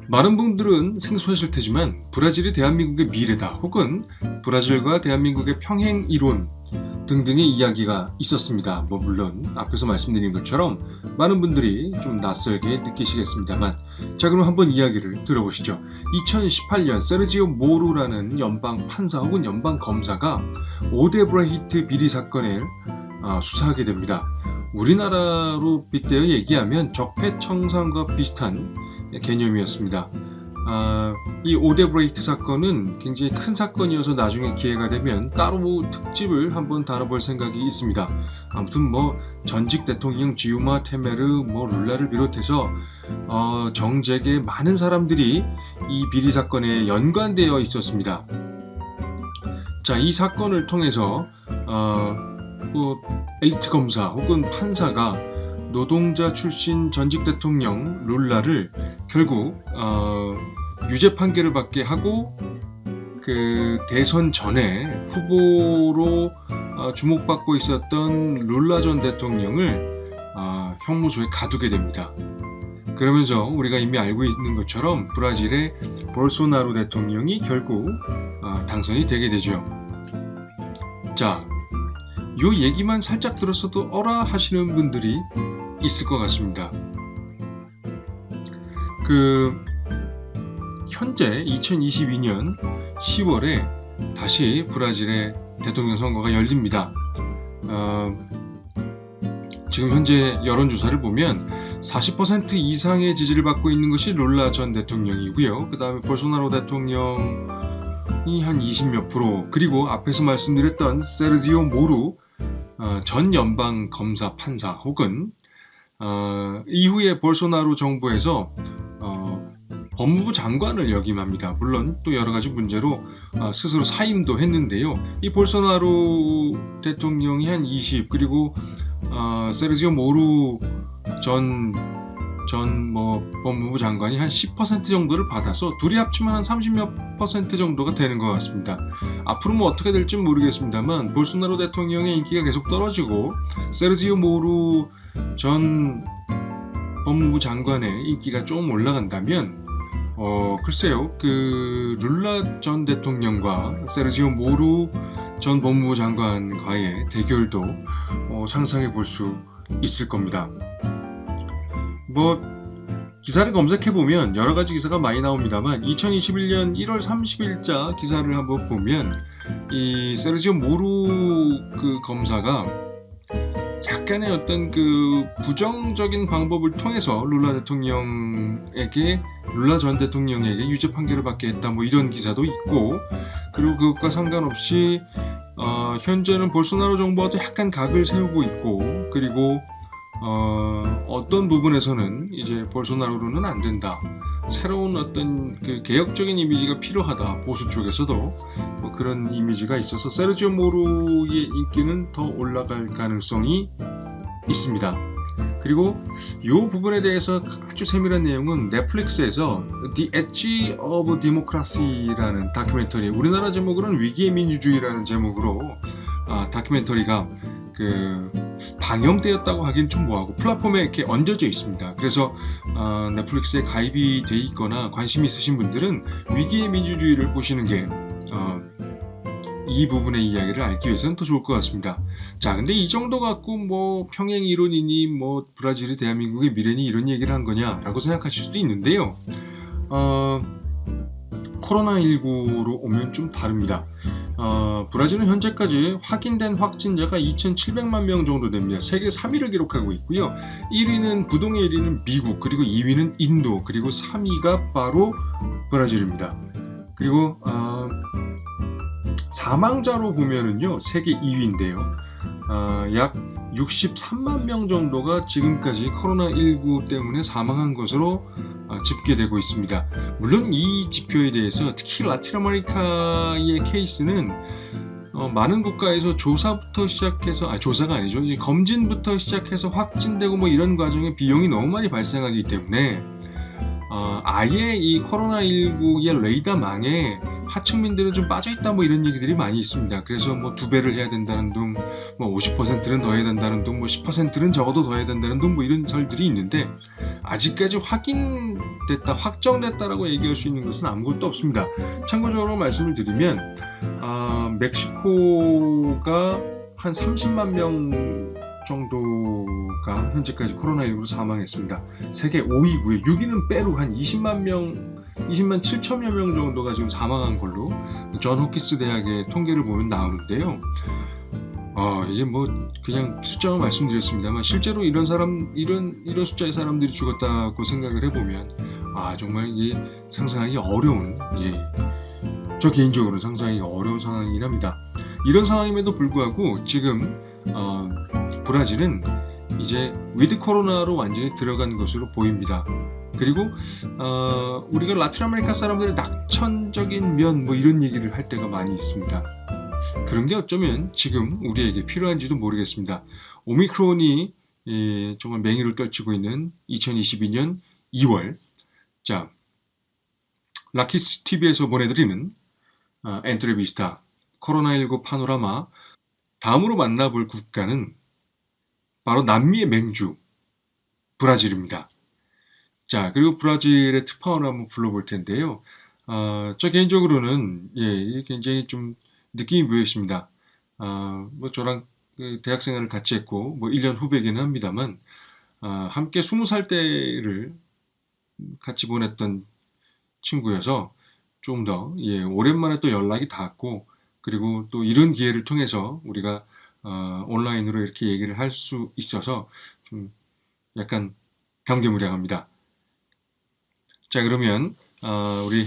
많은 분들은 생소하실 테지만 브라질이 대한민국의 미래다 혹은 브라질과 대한민국의 평행 이론 등등의 이야기가 있었습니다. 물론 앞에서 말씀드린 것처럼 많은 분들이 좀 낯설게 느끼시겠습니다만, 자, 그럼 한번 이야기를 들어보시죠. 2018년 세르지오 모루라는 연방 판사 혹은 연방 검사가 오데브레히트 비리 사건을 수사하게 됩니다. 우리나라로 빗대어 얘기하면 적폐청산과 비슷한 개념이었습니다. 이 오데브레이트 사건은 굉장히 큰 사건이어서 나중에 기회가 되면 따로 특집을 한번 다뤄볼 생각이 있습니다. 아무튼 전직 대통령 지우마 테메르, 룰라를 비롯해서 정재계 많은 사람들이 이 비리 사건에 연관되어 있었습니다. 자, 이 사건을 통해서 엘리트 검사 혹은 판사가 노동자 출신 전직 대통령 룰라를 결국 유죄 판결을 받게 하고, 그 대선 전에 후보로 주목받고 있었던 룰라 전 대통령을 형무소에 가두게 됩니다. 그러면서 우리가 이미 알고 있는 것처럼 브라질의 볼소나루 대통령이 결국 당선이 되게 되죠. 자, 요 얘기만 살짝 들었어도 어라 하시는 분들이 있을 것 같습니다. 현재 2022년 10월에 다시 브라질의 대통령 선거가 열립니다. 지금 현재 여론조사를 보면 40% 이상의 지지를 받고 있는 것이 룰라 전 대통령이고요. 그 다음에 볼소나로 대통령이 한 20몇 프로, 그리고 앞에서 말씀드렸던 세르지오 모루 전 연방 검사 판사 혹은 이후에 볼소나루 정부에서 법무부 장관을 역임합니다. 물론 또 여러 가지 문제로 스스로 사임도 했는데요. 이 볼소나루 대통령이 한 20, 그리고 세르지오 모루 전 법무부 장관이 한 10% 정도를 받아서 둘이 합치면 한 30몇 % 정도가 되는 것 같습니다. 앞으로 어떻게 될지 모르겠습니다만, 볼소나루 대통령의 인기가 계속 떨어지고 세르지오 모루 전 법무부 장관의 인기가 좀 올라간다면 글쎄요, 그 룰라 전 대통령과 세르지오 모루 전 법무부 장관과의 대결도 상상해 볼 수 있을 겁니다. 기사를 검색해보면 여러 가지 기사가 많이 나옵니다만, 2021년 1월 30일자 기사를 한번 보면 이 세르지오 모루 그 검사가 약간의 어떤 그 부정적인 방법을 통해서 룰라 전 대통령에게 유죄 판결을 받게 했다, 이런 기사도 있고, 그리고 그것과 상관없이 현재는 볼소나로 정부와도 약간 각을 세우고 있고, 그리고 어떤 부분에서는 이제 볼소나로는 안 된다, 새로운 어떤 그 개혁적인 이미지가 필요하다, 보수 쪽에서도 그런 이미지가 있어서 세르지오 모루의 인기는 더 올라갈 가능성이 있습니다. 그리고 이 부분에 대해서 아주 세밀한 내용은 넷플릭스에서 The Edge of Democracy라는 다큐멘터리, 우리나라 제목으로는 위기의 민주주의라는 제목으로 다큐멘터리가 방영되었다고 하긴 좀 뭐하고 플랫폼에 이렇게 얹어져 있습니다. 그래서 넷플릭스에 가입이 돼 있거나 관심 있으신 분들은 위기의 민주주의를 보시는 게 이 부분의 이야기를 알기 위해서는 더 좋을 것 같습니다. 자, 근데 이 정도 갖고 평행 이론이니 브라질이 대한민국의 미래니 이런 얘기를 한 거냐라고 생각하실 수도 있는데요. 코로나19로 오면 좀 다릅니다. 브라질은 현재까지 확인된 확진자가 2,700만 명 정도 됩니다. 세계 3위를 기록하고 있고요. 1위는 부동의 1위는 미국, 그리고 2위는 인도, 그리고 3위가 바로 브라질입니다. 그리고 사망자로 보면은요, 세계 2위인데요. 약 63만 명 정도가 지금까지 코로나19 때문에 사망한 것으로 집계되고 있습니다. 물론 이 지표에 대해서 특히 라틴 아메리카의 케이스는 많은 국가에서 조사부터 시작해서 조사가 아니죠, 이제 검진부터 시작해서 확진되고 이런 과정에 비용이 너무 많이 발생하기 때문에 아예 이 코로나19의 레이더망에 하층민들은 좀 빠져있다 뭐 이런 얘기들이 많이 있습니다. 그래서 뭐 2배를 해야 된다는 둥, 뭐 50%는 더 해야 된다는 둥, 뭐 10%는 적어도 더 해야 된다는 둥, 뭐 이런 설들이 있는데 아직까지 확인됐다, 확정됐다라고 얘기할 수 있는 것은 아무것도 없습니다. 참고적으로 말씀을 드리면 멕시코가 한 30만 명 정도가 현재까지 코로나19로 사망했습니다. 세계 5위고요. 6위는 페루 한 20만 7천여 명 정도가 지금 사망한 걸로 존 호키스 대학의 통계를 보면 나오는데요. 이게 뭐 그냥 숫자만 말씀드렸습니다만 실제로 이런 숫자의 사람들이 죽었다고 생각을 해보면 정말 이게 상상하기 어려운, 저 개인적으로 상상하기 어려운 상황이긴 합니다. 이런 상황임에도 불구하고 지금 브라질은 이제 위드 코로나로 완전히 들어간 것으로 보입니다. 그리고 우리가 라틴 아메리카 사람들의 낙천적인 면 뭐 이런 얘기를 할 때가 많이 있습니다. 그런 게 어쩌면 지금 우리에게 필요한지도 모르겠습니다. 오미크론이 정말 맹위를 떨치고 있는 2022년 2월, 자, 라키스 TV에서 보내드리는 엔트레비스타 코로나19 파노라마, 다음으로 만나볼 국가는 바로 남미의 맹주 브라질입니다. 자, 그리고 브라질의 특파원을 한번 불러볼 텐데요. 저 개인적으로는 굉장히 좀 느낌이 묘했습니다. 뭐 저랑 대학 생활을 같이 했고 뭐 1년 후배기는 합니다만 함께 20살 때를 같이 보냈던 친구여서 좀 더 오랜만에 또 연락이 닿았고, 그리고 또 이런 기회를 통해서 우리가 온라인으로 이렇게 얘기를 할 수 있어서 좀 약간 감개무량합니다. 자, 그러면 우리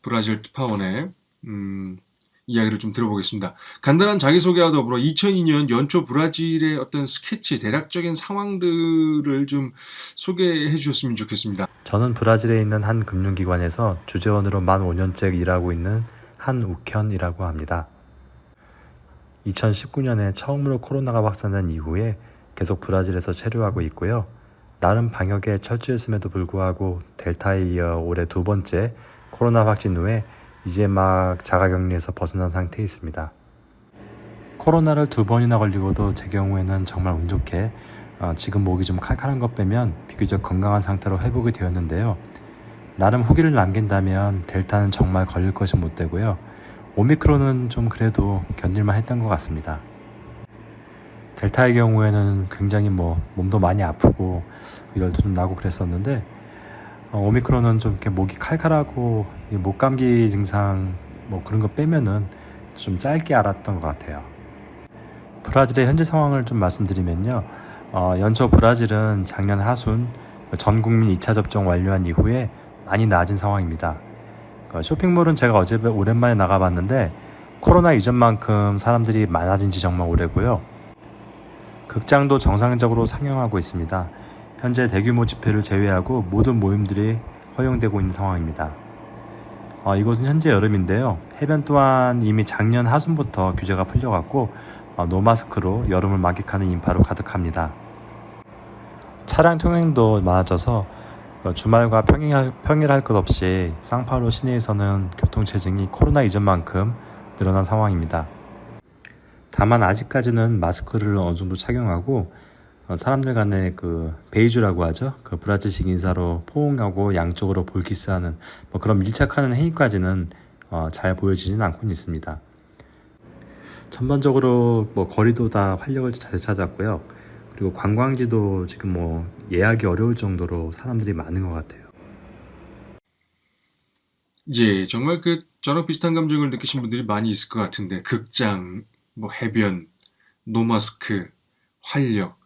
브라질 특파원의 이야기를 좀 들어보겠습니다. 간단한 자기소개와 더불어 2002년 연초 브라질의 어떤 스케치, 대략적인 상황들을 좀 소개해 주셨으면 좋겠습니다. 저는 브라질에 있는 한 금융기관에서 주재원으로 만 5년째 일하고 있는 한욱현이라고 합니다. 2019년에 처음으로 코로나가 확산된 이후에 계속 브라질에서 체류하고 있고요. 나름 방역에 철저했음에도 불구하고 델타에 이어 올해 2번째 코로나 확진 후에 이제 막 자가격리에서 벗어난 상태에 있습니다. 코로나를 2번이나 걸리고도 제 경우에는 정말 운 좋게 지금 목이 좀 칼칼한 것 빼면 비교적 건강한 상태로 회복이 되었는데요. 나름 후기를 남긴다면 델타는 정말 걸릴 것이 못 되고요. 오미크론은 좀 그래도 견딜만 했던 것 같습니다. 델타의 경우에는 굉장히 몸도 많이 아프고 열도 좀 나고 그랬었는데 오미크론은 좀 이렇게 목이 칼칼하고 목감기 증상 그런 거 빼면은 좀 짧게 앓았던 것 같아요. 브라질의 현재 상황을 좀 말씀드리면요. 연초 브라질은 작년 하순 전 국민 2차 접종 완료한 이후에 많이 나아진 상황입니다. 쇼핑몰은 제가 어제 오랜만에 나가봤는데 코로나 이전만큼 사람들이 많아진 지 정말 오래고요. 극장도 정상적으로 상영하고 있습니다. 현재 대규모 집회를 제외하고 모든 모임들이 허용되고 있는 상황입니다. 이곳은 현재 여름인데요. 해변 또한 이미 작년 하순부터 규제가 풀려갔고 노마스크로 여름을 만끽하는 인파로 가득합니다. 차량 통행도 많아져서 주말과 평일할 것 없이 상파울루 시내에서는 교통체증이 코로나 이전만큼 늘어난 상황입니다. 다만 아직까지는 마스크를 어느 정도 착용하고 사람들 간의 베이주라고 하죠. 브라질식 인사로 포옹하고 양쪽으로 볼키스하는 그런 밀착하는 행위까지는 잘 보여지진 않고 있습니다. 전반적으로 거리도 다 활력을 잘 찾았고요. 그리고 관광지도 지금 예약이 어려울 정도로 사람들이 많은 것 같아요. 정말 저랑 비슷한 감정을 느끼신 분들이 많이 있을 것 같은데, 극장, 해변, 노마스크, 활력,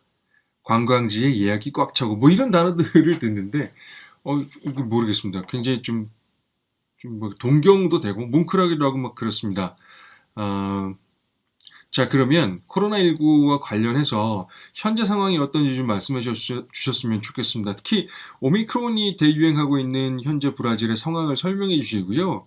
관광지에 예약이 꽉 차고 이런 단어들을 듣는데 모르겠습니다. 굉장히 좀 동경도 되고 뭉클하기도 하고 그렇습니다. 자, 그러면 코로나19와 관련해서 현재 상황이 어떤지 좀 말씀해 주셨으면 좋겠습니다. 특히 오미크론이 대유행하고 있는 현재 브라질의 상황을 설명해 주시고요.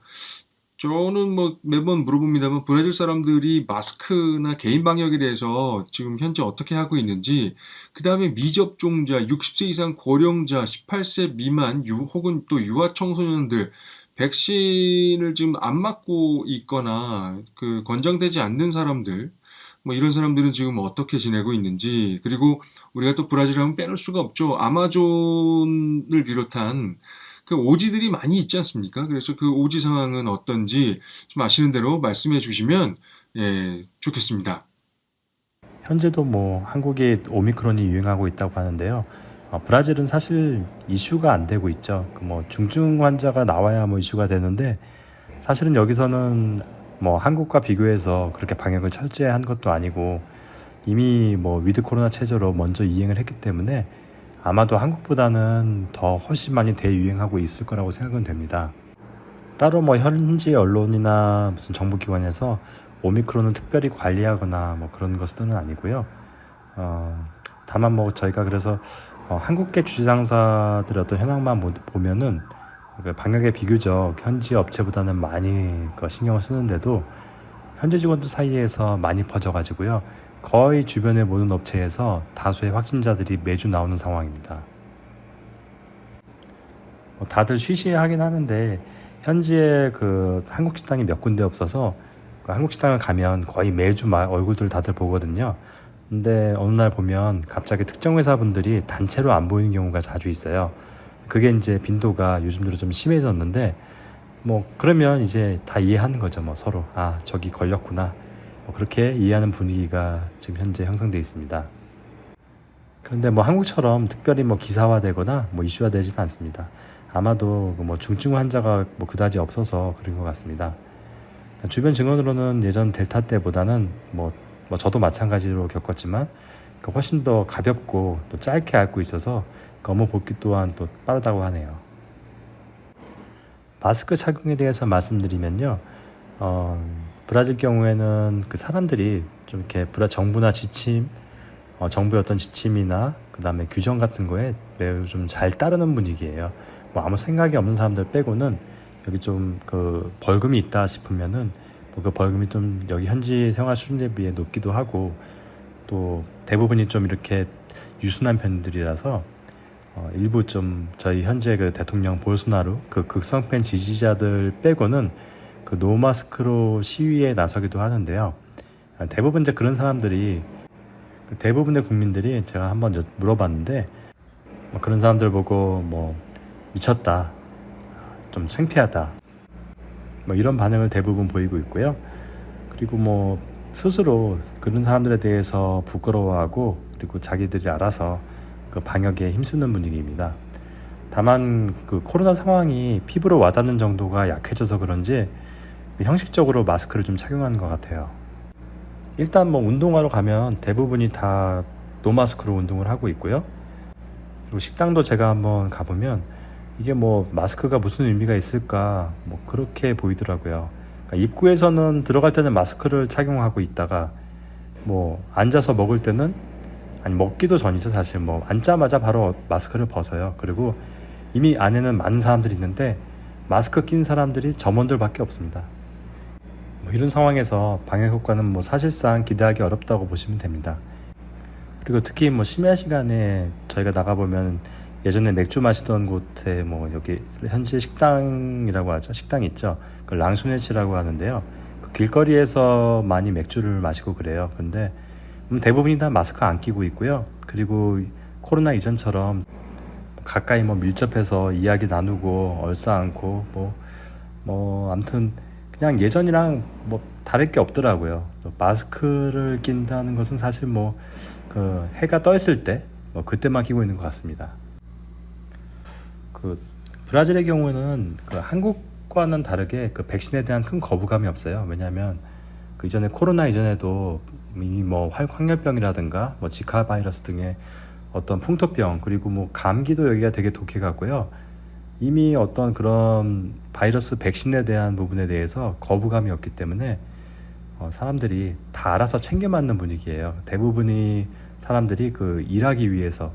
저는 매번 물어봅니다만 브라질 사람들이 마스크나 개인 방역에 대해서 지금 현재 어떻게 하고 있는지, 그 다음에 미접종자, 60세 이상 고령자, 18세 미만 혹은 또 유아 청소년들 백신을 지금 안 맞고 있거나 권장되지 않는 사람들, 뭐 이런 사람들은 지금 어떻게 지내고 있는지, 그리고 우리가 또 브라질 하면 빼놓을 수가 없죠. 아마존을 비롯한 그 오지들이 많이 있지 않습니까? 그래서 그 오지 상황은 어떤지 좀 아시는 대로 말씀해 주시면 좋겠습니다. 현재도 뭐 한국에 오미크론이 유행하고 있다고 하는데요. 브라질은 사실 이슈가 안 되고 있죠. 그 뭐 중증 환자가 나와야 뭐 이슈가 되는데 사실은 여기서는 뭐 한국과 비교해서 그렇게 방역을 철저히 한 것도 아니고 이미 뭐 위드 코로나 체제로 먼저 이행을 했기 때문에 아마도 한국보다는 더 훨씬 많이 대유행하고 있을 거라고 생각은 됩니다. 따로 뭐 현지 언론이나 무슨 정부기관에서 오미크론을 특별히 관리하거나 뭐 그런 것은 아니고요. 다만 뭐 저희가 그래서 한국계 주지상사들의 어떤 현황만 보면은 그 방역에 비교적 현지 업체보다는 많이 신경을 쓰는데도 현지 직원들 사이에서 많이 퍼져가지고요. 거의 주변의 모든 업체에서 다수의 확진자들이 매주 나오는 상황입니다. 다들 쉬쉬하긴 하는데 현지에 그 한국 식당이 몇 군데 없어서 그 한국 식당을 가면 거의 매주 얼굴들 다들 보거든요. 근데 어느 날 보면 갑자기 특정 회사분들이 단체로 안 보이는 경우가 자주 있어요. 그게 이제 빈도가 요즘 들어 좀 심해졌는데 뭐 그러면 이제 다 이해하는 거죠. 뭐 서로 저기 걸렸구나. 뭐 그렇게 이해하는 분위기가 지금 현재 형성되어 있습니다. 그런데 뭐 한국처럼 특별히 뭐 기사화되거나 뭐 이슈화되지는 않습니다. 아마도 뭐 중증 환자가 뭐 그다지 없어서 그런 것 같습니다. 주변 증언으로는 예전 델타 때보다는 뭐 저도 마찬가지로 겪었지만 훨씬 더 가볍고 또 짧게 앓고 있어서 업무 복귀 또한 또 빠르다고 하네요. 마스크 착용에 대해서 말씀드리면요. 브라질 경우에는 그 사람들이 좀 이렇게 정부나 지침, 정부의 어떤 지침이나 그 다음에 규정 같은 거에 매우 좀 잘 따르는 분위기예요. 뭐 아무 생각이 없는 사람들 빼고는 여기 좀 그 벌금이 있다 싶으면은 그 벌금이 좀 여기 현지 생활 수준에 비해 높기도 하고 또 대부분이 좀 이렇게 유순한 편들이라서 일부 좀 저희 현재 그 대통령 볼소나루 그 극성팬 지지자들 빼고는 그 노마스크로 시위에 나서기도 하는데요. 대부분 이제 그런 사람들이 대부분의 국민들이 제가 한번 물어봤는데 그런 사람들 보고 뭐 미쳤다, 좀 창피하다, 뭐 이런 반응을 대부분 보이고 있고요. 그리고 뭐 스스로 그런 사람들에 대해서 부끄러워하고 그리고 자기들이 알아서 그 방역에 힘쓰는 분위기입니다. 다만 그 코로나 상황이 피부로 와닿는 정도가 약해져서 그런지 형식적으로 마스크를 좀 착용하는 것 같아요. 일단 뭐 운동하러 가면 대부분이 다 노마스크로 운동을 하고 있고요. 그리고 식당도 제가 한번 가보면 이게 뭐 마스크가 무슨 의미가 있을까 뭐 그렇게 보이더라고요. 그러니까 입구에서는 들어갈 때는 마스크를 착용하고 있다가 뭐 앉아서 먹을 때는 아니 먹기도 전이죠. 사실 뭐 앉자마자 바로 마스크를 벗어요. 그리고 이미 안에는 많은 사람들이 있는데 마스크 낀 사람들이 점원들밖에 없습니다. 뭐 이런 상황에서 방역 효과는 뭐 사실상 기대하기 어렵다고 보시면 됩니다. 그리고 특히 뭐 심야 시간에 저희가 나가보면 예전에 맥주 마시던 곳에 뭐 여기 현지 식당이라고 하죠. 식당이 있죠. 그 랑소네치라고 하는데요. 그 길거리에서 많이 맥주를 마시고 그래요. 근데 대부분이 다 마스크 안 끼고 있고요. 그리고 코로나 이전처럼 가까이 뭐 밀접해서 이야기 나누고 얼싸안고 뭐 아무튼 그냥 예전이랑 뭐 다를 게 없더라고요. 마스크를 낀다는 것은 사실 뭐 그 해가 떠 있을 때 뭐 그때만 끼고 있는 것 같습니다. 그 브라질의 경우는 그 한국과는 다르게 그 백신에 대한 큰 거부감이 없어요. 왜냐하면 그 이전에 코로나 이전에도 이미 뭐 황열병이라든가 뭐 지카 바이러스 등의 어떤 풍토병 그리고 뭐 감기도 여기가 되게 독해갖고요. 이미 어떤 그런 바이러스 백신에 대한 부분에 대해서 거부감이 없기 때문에 사람들이 다 알아서 챙겨 맞는 분위기예요. 대부분이 사람들이 그 일하기 위해서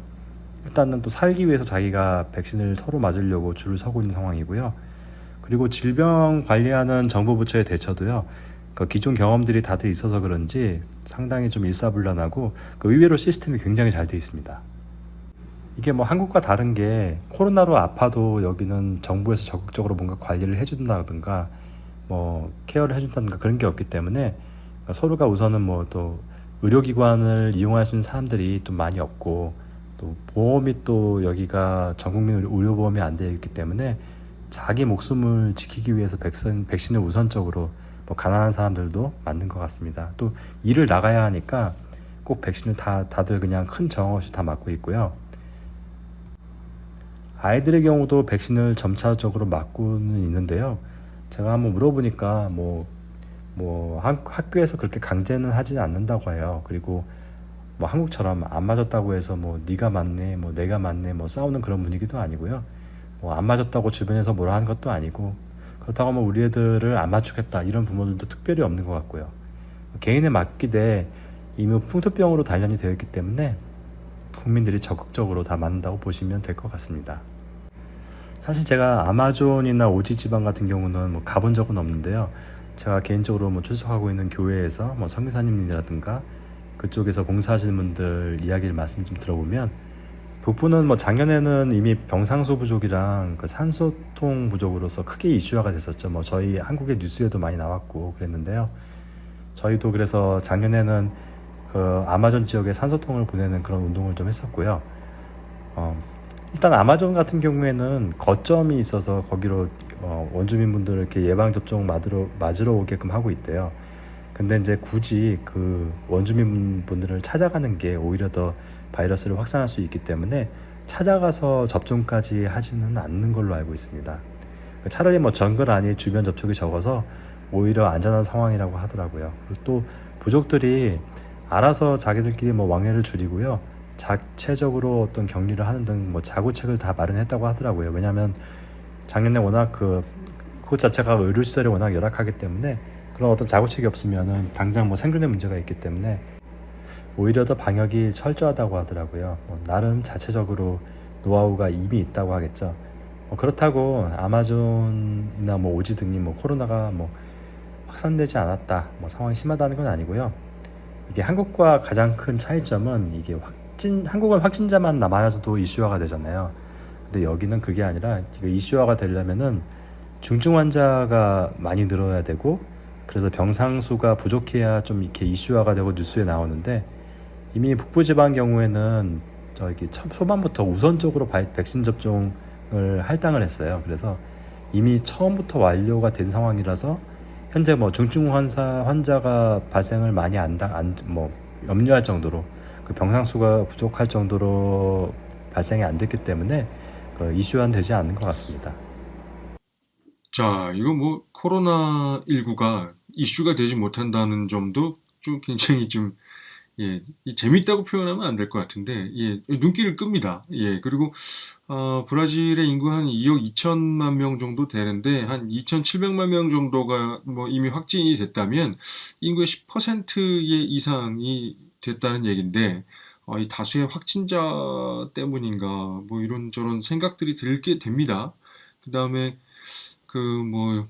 일단은 또 살기 위해서 자기가 백신을 서로 맞으려고 줄을 서고 있는 상황이고요. 그리고 질병 관리하는 정부 부처의 대처도요. 그 기존 경험들이 다들 있어서 그런지 상당히 좀 일사불란하고 그 의외로 시스템이 굉장히 잘 돼 있습니다. 이게 뭐 한국과 다른 게 코로나로 아파도 여기는 정부에서 적극적으로 뭔가 관리를 해준다든가 뭐 케어를 해준다든가 그런 게 없기 때문에 서로가 우선은 뭐 또 의료기관을 이용할 수 있는 사람들이 또 많이 없고 또 보험이 또 여기가 전국민 의료보험이 안 되어 있기 때문에 자기 목숨을 지키기 위해서 백신을 우선적으로 뭐 가난한 사람들도 맞는 것 같습니다. 또 일을 나가야 하니까 꼭 백신을 다들 그냥 큰 정황 없이 다 맞고 있고요. 아이들의 경우도 백신을 점차적으로 맞고는 있는데요. 제가 한번 물어보니까 학교에서 그렇게 강제는 하지 않는다고 해요. 그리고 뭐 한국처럼 안 맞았다고 해서 뭐 네가 맞네, 뭐 내가 맞네, 뭐 싸우는 그런 분위기도 아니고요. 뭐 안 맞았다고 주변에서 뭐라 하는 것도 아니고 그렇다고 뭐 우리 애들을 안 맞추겠다 이런 부모들도 특별히 없는 것 같고요. 개인의 맞기대 이미 풍토병으로 단련이 되어 있기 때문에 국민들이 적극적으로 다 맞는다고 보시면 될 것 같습니다. 사실 제가 아마존이나 오지 지방 같은 경우는 뭐 가본 적은 없는데요. 제가 개인적으로 뭐 출석하고 있는 교회에서 뭐 선교사님이라든가 그쪽에서 봉사하시는 분들 이야기를 말씀 좀 들어보면 북부는 뭐 작년에는 이미 병상소 부족이랑 그 산소통 부족으로서 크게 이슈화가 됐었죠. 뭐 저희 한국의 뉴스에도 많이 나왔고 그랬는데요. 저희도 그래서 작년에는 그 아마존 지역에 산소통을 보내는 그런 운동을 좀 했었고요. 일단 아마존 같은 경우에는 거점이 있어서 거기로 원주민분들 이렇게 예방접종 맞으러 오게끔 하고 있대요. 근데 이제 굳이 그 원주민분들을 찾아가는 게 오히려 더 바이러스를 확산할 수 있기 때문에 찾아가서 접종까지 하지는 않는 걸로 알고 있습니다. 차라리 뭐 정글 안에 주변 접촉이 적어서 오히려 안전한 상황이라고 하더라고요. 그리고 또 부족들이 알아서 자기들끼리 뭐 왕래를 줄이고요. 자체적으로 어떤 격리를 하는 등 뭐 자구책을 다 마련했다고 하더라고요. 왜냐하면 작년에 워낙 그곳 자체가 의료시설이 워낙 열악하기 때문에 그런 어떤 자구책이 없으면은 당장 뭐 생존의 문제가 있기 때문에 오히려 더 방역이 철저하다고 하더라고요. 뭐 나름 자체적으로 노하우가 이미 있다고 하겠죠. 그렇다고 아마존이나 뭐 오지 등이 뭐 코로나가 뭐 확산되지 않았다, 뭐 상황이 심하다는 건 아니고요. 이게 한국과 가장 큰 차이점은 이게 한국은 확진자만 많아져도 이슈화가 되잖아요. 근데 여기는 그게 아니라 이슈화가 되려면은 중증 환자가 많이 늘어야 되고 그래서 병상 수가 부족해야 좀 이렇게 이슈화가 되고 뉴스에 나오는데 이미 북부지방 경우에는 저기 초반부터 우선적으로 백신 접종을 할당을 했어요. 그래서 이미 처음부터 완료가 된 상황이라서 현재 뭐 중증 환자가 발생을 많이 염려할 정도로 그 병상 수가 부족할 정도로 발생이 안 됐기 때문에 이슈화는 되지 않는 것 같습니다. 자, 이거 뭐 코로나19가 이슈가 되지 못한다는 점도 좀 굉장히 좀 재밌다고 표현하면 안 될 것 같은데, 눈길을 끕니다. 그리고, 브라질의 인구 한 2억 2천만 명 정도 되는데, 한 2,700만 명 정도가 뭐 이미 확진이 됐다면, 인구의 10% 이상이 됐다는 얘기인데, 이 다수의 확진자 때문인가, 뭐 이런저런 생각들이 들게 됩니다. 그 다음에, 뭐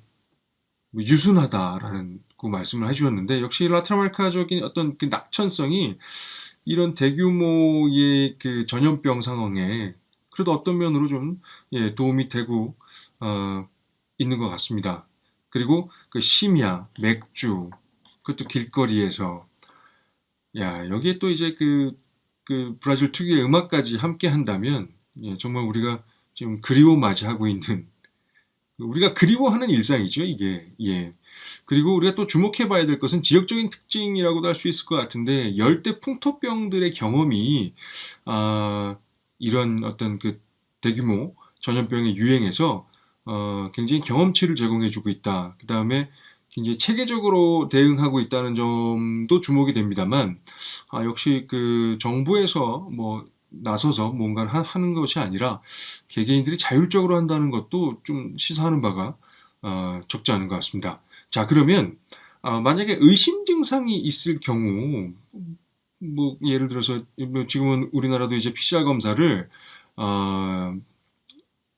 유순하다라는 그 말씀을 해주셨는데 역시 라트라말카적인 어떤 그 낙천성이 이런 대규모의 그 전염병 상황에 그래도 어떤 면으로 좀 도움이 되고 있는 것 같습니다. 그리고 그 심야, 맥주, 그것도 길거리에서 여기에 또 이제 그 브라질 특유의 음악까지 함께 한다면 정말 우리가 지금 그리워 맞이하고 있는 우리가 그리워하는 일상이죠, 이게. 그리고 우리가 또 주목해 봐야 될 것은 지역적인 특징이라고도 할 수 있을 것 같은데, 열대 풍토병들의 경험이, 이런 어떤 그 대규모 전염병의 유행에서, 굉장히 경험치를 제공해 주고 있다. 그 다음에 굉장히 체계적으로 대응하고 있다는 점도 주목이 됩니다만, 역시 그 정부에서 뭐, 나서서 뭔가를 하는 것이 아니라 개개인들이 자율적으로 한다는 것도 좀 시사하는 바가 적지 않은 것 같습니다. 자, 그러면 만약에 의심 증상이 있을 경우 뭐 예를 들어서 뭐 지금은 우리나라도 이제 PCR 검사를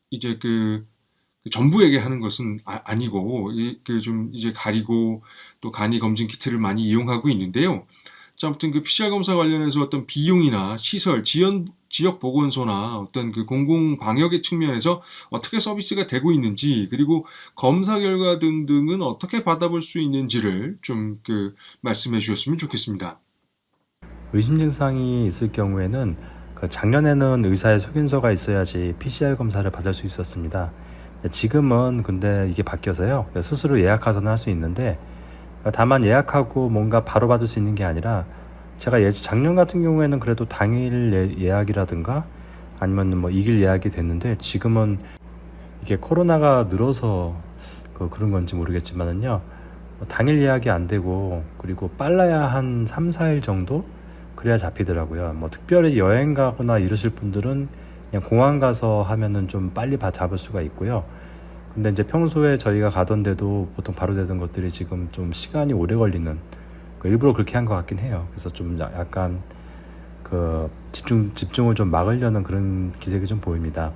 이제 그 전부에게 하는 것은 아니고 그 좀 이제 가리고 또 간이 검진 키트를 많이 이용하고 있는데요. 자, 아무튼 그 PCR 검사 관련해서 어떤 비용이나 시설, 지역 보건소나 어떤 그 공공 방역의 측면에서 어떻게 서비스가 되고 있는지, 그리고 검사 결과 등등은 어떻게 받아볼 수 있는지를 좀 그 말씀해 주셨으면 좋겠습니다. 의심 증상이 있을 경우에는 작년에는 의사의 확인서가 있어야지 PCR 검사를 받을 수 있었습니다. 지금은 근데 이게 바뀌어서요. 스스로 예약해서는 할 수 있는데, 다만 예약하고 뭔가 바로 받을 수 있는 게 아니라, 제가 작년 같은 경우에는 그래도 당일 예약이라든가 아니면 뭐 2일 예약이 됐는데, 지금은 이게 코로나가 늘어서 그런 건지 모르겠지만은요, 당일 예약이 안 되고, 그리고 빨라야 한 3, 4일 정도 그래야 잡히더라고요. 뭐 특별히 여행 가거나 이러실 분들은 그냥 공항 가서 하면은 좀 빨리 잡을 수가 있고요. 근데 이제 평소에 저희가 가던 데도 보통 바로 되던 것들이 지금 좀 시간이 오래 걸리는, 일부러 그렇게 한 것 같긴 해요. 그래서 좀 약간 집중을 좀 막으려는 그런 기색이 좀 보입니다.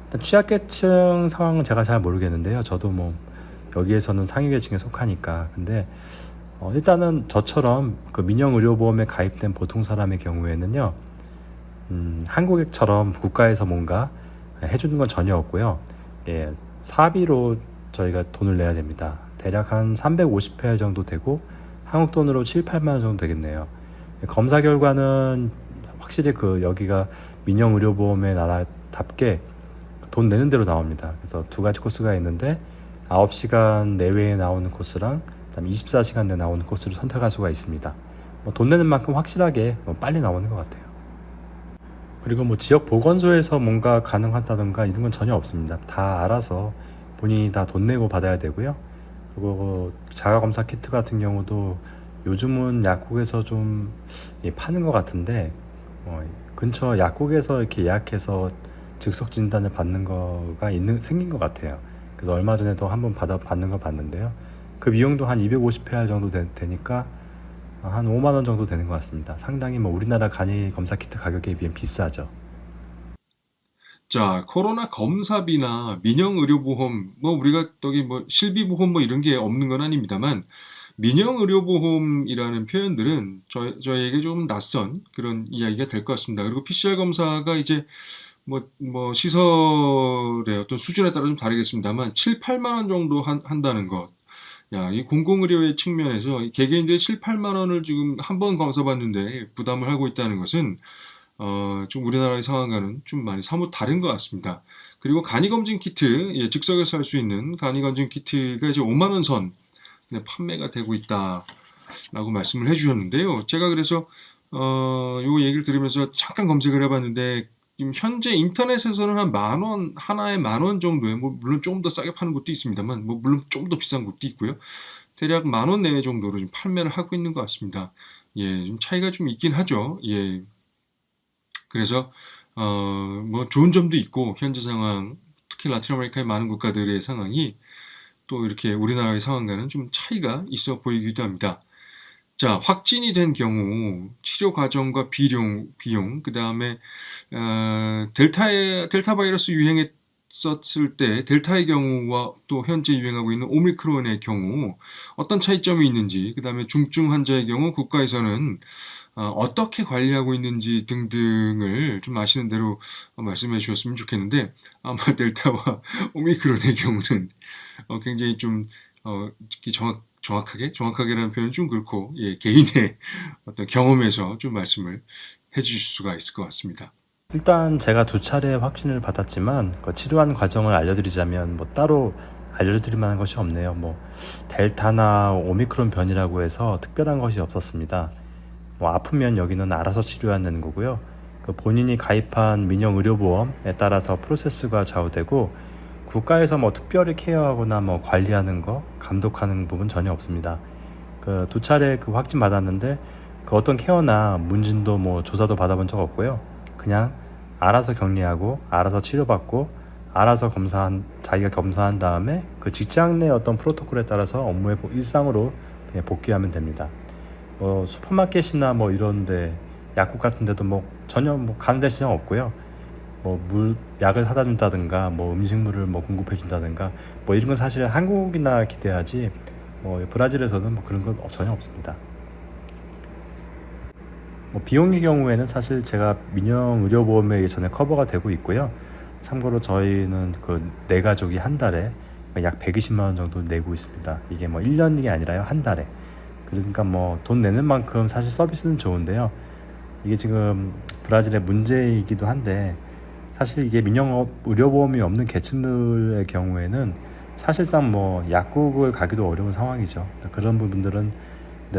일단 취약계층 상황은 제가 잘 모르겠는데요. 저도 뭐 여기에서는 상위계층에 속하니까. 근데 일단은 저처럼 민영의료보험에 가입된 보통 사람의 경우에는요, 한국처럼 국가에서 뭔가 해주는 건 전혀 없고요. 예, 사비로 저희가 돈을 내야 됩니다. 대략 한 350회ල් 정도 되고, 한국 돈으로 7, 8만 원 정도 되겠네요. 검사 결과는 확실히 여기가 민영의료보험의 나라답게 돈 내는 대로 나옵니다. 그래서 두 가지 코스가 있는데, 9시간 내외에 나오는 코스랑 그다음에 24시간 내에 나오는 코스를 선택할 수가 있습니다. 돈 내는 만큼 확실하게 빨리 나오는 것 같아요. 그리고 뭐 지역 보건소에서 뭔가 가능하다던가 이런 건 전혀 없습니다. 다 알아서 본인이 다 돈 내고 받아야 되고요. 그리고 자가검사 키트 같은 경우도 요즘은 약국에서 좀 파는 것 같은데, 근처 약국에서 이렇게 예약해서 즉석 진단을 받는 거가 생긴 것 같아요. 그래서 얼마 전에도 한번 받는 걸 봤는데요. 그 비용도 한 250회알 정도 되니까 한 5만 원 정도 되는 것 같습니다. 상당히 뭐 우리나라 간이 검사 키트 가격에 비해 비싸죠. 자, 코로나 검사비나 민영의료보험, 뭐 우리가 여기 뭐 실비보험 뭐 이런 게 없는 건 아닙니다만, 민영의료보험이라는 표현들은 저에게 좀 낯선 그런 이야기가 될 것 같습니다. 그리고 PCR 검사가 이제 뭐 시설의 어떤 수준에 따라 좀 다르겠습니다만 7, 8만 원 정도 한다는 것. 야, 이 공공의료의 측면에서 이 개개인들이 7, 8만 원을 지금 한 번 검사 받는데 부담을 하고 있다는 것은 좀 우리나라의 상황과는 좀 많이 사뭇 다른 것 같습니다. 그리고 간이검진 키트, 예, 즉석에서 할 수 있는 간이검진 키트가 이제 5만 원 선 판매가 되고 있다라고 말씀을 해주셨는데요. 제가 그래서 요 얘기를 들으면서 잠깐 검색을 해봤는데, 지금 현재 인터넷에서는 한 만 원, 하나에 10,000원 정도에, 뭐 물론 조금 더 싸게 파는 곳도 있습니다만, 뭐 물론 좀 더 비싼 곳도 있고요. 대략 10,000원 내외 정도로 좀 판매를 하고 있는 것 같습니다. 예, 좀 차이가 좀 있긴 하죠. 예. 그래서 뭐 좋은 점도 있고, 현재 상황, 특히 라틴 아메리카의 많은 국가들의 상황이 또 이렇게 우리나라의 상황과는 좀 차이가 있어 보이기도 합니다. 자, 확진이 된 경우 치료 과정과 비용, 그 다음에 델타 바이러스 유행했었을 때 델타의 경우와 또 현재 유행하고 있는 오미크론의 경우 어떤 차이점이 있는지, 그 다음에 중증 환자의 경우 국가에서는 어떻게 관리하고 있는지 등등을 좀 아시는 대로 말씀해 주셨으면 좋겠는데, 아마 델타와 오미크론의 경우는 굉장히 좀 정확하게라는 표현은 좀 그렇고, 예, 개인의 어떤 경험에서 좀 말씀을 해주실 수가 있을 것 같습니다. 일단 제가 2차례 확진을 받았지만 치료하는 과정을 알려드리자면 뭐 따로 알려드릴 만한 것이 없네요. 뭐 델타나 오미크론 변이라고 해서 특별한 것이 없었습니다. 뭐 아프면 여기는 알아서 치료하는 거고요. 본인이 가입한 민영의료보험에 따라서 프로세스가 좌우되고, 국가에서 뭐 특별히 케어하거나 뭐 관리하는 거, 감독하는 부분 전혀 없습니다. 2차례 확진 받았는데 어떤 케어나 문진도 뭐 조사도 받아본 적 없고요. 그냥 알아서 격리하고 알아서 치료받고 알아서 자기가 검사한 다음에 직장 내 어떤 프로토콜에 따라서 업무의 일상으로 그냥 복귀하면 됩니다. 뭐 슈퍼마켓이나 뭐 이런데, 약국 같은 데도 뭐 전혀 가는 데 지장 없고요. 뭐 약을 사다 준다든가 뭐 음식물을 뭐 공급해 준다든가 뭐 이런 건 사실 한국이나 기대하지, 뭐 브라질에서는 뭐 그런 건 전혀 없습니다. 뭐 비용의 경우에는 사실 제가 민영 의료보험에 전에 커버가 되고 있고요. 참고로 저희는 그 네 가족이 한 달에 약 120만 원 정도 내고 있습니다. 이게 뭐 1년이 아니라요, 한 달에. 그러니까 뭐 돈 내는 만큼 사실 서비스는 좋은데요. 이게 지금 브라질의 문제이기도 한데, 사실 이게 민영 의료보험이 없는 계층들의 경우에는 사실상 뭐 약국을 가기도 어려운 상황이죠. 그런 부분들은